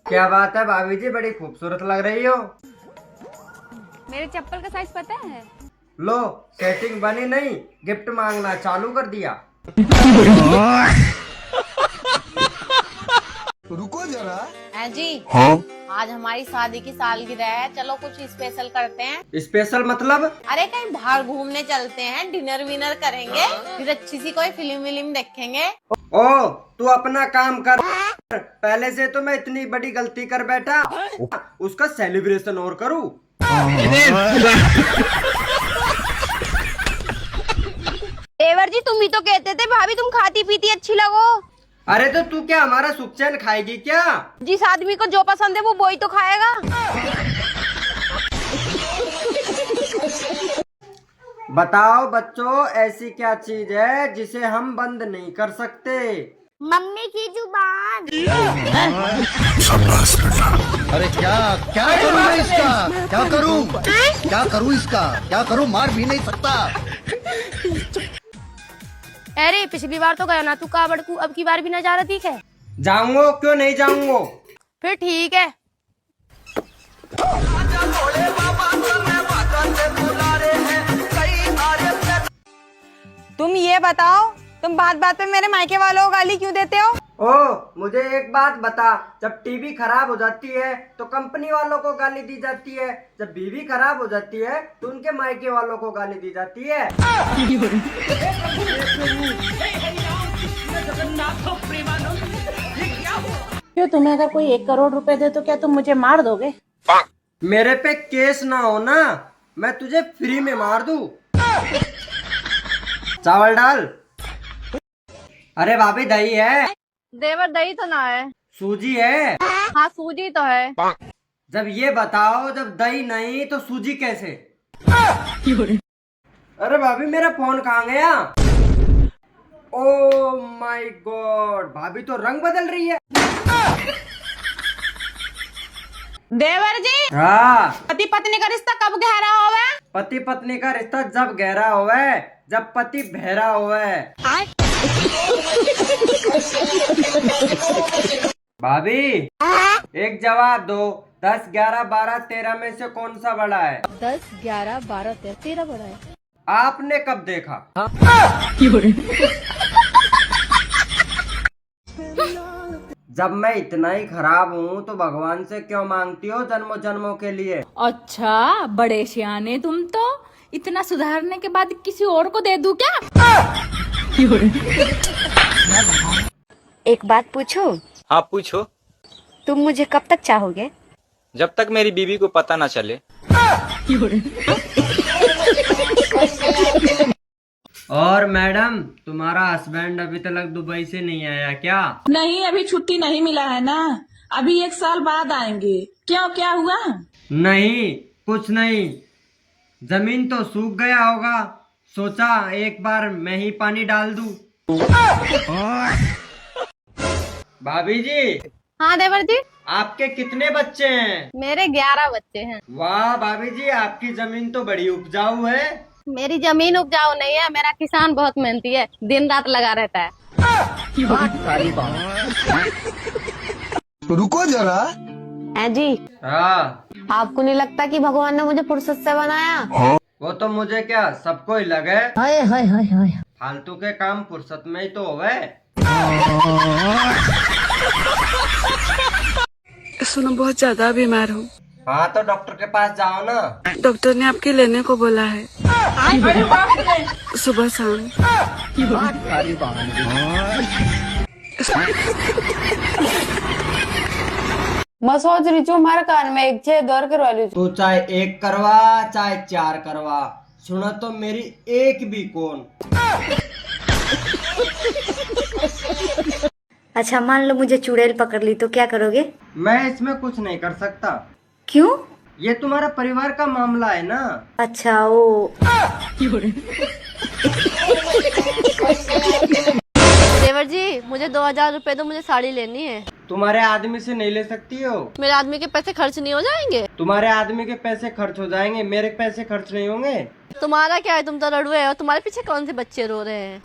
क्या बात है भाभी जी, बड़ी खूबसूरत लग रही हो। मेरे चप्पल का साइज पता है? लो, सेटिंग बनी नहीं, गिफ्ट मांगना चालू कर दिया। रुको जरा। हैं जी। हाँ? आज हमारी शादी की सालगिरह है, चलो कुछ स्पेशल करते हैं। स्पेशल मतलब? अरे कहीं बाहर घूमने चलते हैं, डिनर विनर करेंगे, फिर अच्छी सी कोई फिल्म विल्म देखेंगे। ओ, तू अपना काम कर। पहले से तो मैं इतनी बड़ी गलती कर बैठा, उसका सेलिब्रेशन और करूं। देवर जी, तुम ही तो कहते थे भाभी तुम खाती पीती अच्छी लगो। अरे तो तू क्या हमारा सुख चैन खाएगी क्या? जिस आदमी को जो पसंद है वो वही तो खाएगा। बताओ बच्चों, ऐसी क्या चीज है जिसे हम बंद नहीं कर सकते? मम्मी की जुबान। अरे क्या क्या करूँ मैं इसका? क्या करूँ इसका? क्या करूँ? मार भी नहीं सकता। अरे पिछली बार तो गया ना तू कावड़, अब की बार भी ना जा रहा, ठीक है? जाऊंगो, क्यों नहीं जाऊंगो। फिर ठीक है। तुम ये बताओ, तुम बात बात पे मेरे मायके वालों को गाली क्यों देते हो? ओ, मुझे एक बात बता, जब टीवी खराब हो जाती है तो कंपनी वालों को गाली दी जाती है, जब बीवी खराब हो जाती है तो उनके मायके वालों को गाली दी जाती है। क्यों, तुम्हें अगर कोई 1 करोड़ रुपए दे तो क्या तुम मुझे मार दोगे? मेरे पे केस ना हो ना, मैं तुझे फ्री में मार दूं। चावल डाल। अरे भाभी, दही है? देवर दही तो ना है। सूजी है? हाँ सूजी तो है। जब ये बताओ, जब दही नहीं तो सूजी कैसे? अरे भाभी, मेरा फोन कहाँ गया? ओ माय गॉड, भाभी तो रंग बदल रही है। देवर जी, हाँ, पति पत्नी का रिश्ता कब गहरा होवे? पति पत्नी का रिश्ता जब गहरा होवे, जब पति बहरा होवे। भाभी, एक जवाब दो, 10, 11, 12, 13 में से कौन सा बड़ा है? 10, 11, 12, 13 बड़ा है। आपने कब देखा? जब मैं इतना ही खराब हूँ तो भगवान से क्यों मांगती हो जन्मों जन्मों के लिए? अच्छा, बड़े सियाने तुम तो। इतना सुधारने के बाद किसी और को दे दूं क्या? एक बात पूछो? हाँ पूछो। तुम मुझे कब तक चाहोगे? जब तक मेरी बीवी को पता ना चले। और मैडम, तुम्हारा हस्बैंड अभी तक दुबई से नहीं आया क्या? नहीं, अभी छुट्टी नहीं मिला है ना, अभी 1 साल बाद आएंगे। क्यों, क्या हुआ? नहीं, कुछ नहीं, जमीन तो सूख गया होगा, सोचा एक बार मैं ही पानी डाल दूं। भाभी जी। हाँ देवर जी। आपके कितने बच्चे हैं? मेरे 11 बच्चे हैं। वाह भाभी जी, आपकी जमीन तो बड़ी उपजाऊ है। मेरी जमीन उपजाऊ नहीं है, मेरा किसान बहुत मेहनती है, दिन रात लगा रहता है। रुको जरा। हैं जी, हाँ, आपको नहीं लगता कि भगवान ने मुझे फुर्सत से बनाया? वो तो मुझे क्या, सबको ही लगे। हाय हाय हाय हाय। फालतू के काम फुर्सत में ही तो होवे। सुनो, बहुत ज्यादा बीमार हूँ। हाँ तो डॉक्टर के पास जाओ ना। डॉक्टर ने आपके लेने को बोला है, सुबह शाम। मैं सोच रही हूँ हमारे कान में एक छेद और करवा लूं। तू चाहे 1 करवा चाहे 4 करवा, सुना तो मेरी एक भी कौन। अच्छा, मान लो मुझे चुड़ैल पकड़ ली तो क्या करोगे? मैं इसमें कुछ नहीं कर सकता। क्यों? ये तुम्हारा परिवार का मामला है ना। अच्छा, वो देवर जी, मुझे 2000 रुपए दो, मुझे साड़ी लेनी है। तुम्हारे आदमी से नहीं ले सकती हो? मेरे आदमी के पैसे खर्च नहीं हो जाएंगे? तुम्हारे आदमी के पैसे खर्च हो जाएंगे, मेरे पैसे खर्च नहीं होंगे। तुम्हारा क्या है, तुम तो लड़ुए हो, तुम्हारे पीछे कौन से बच्चे रो रहे हैं?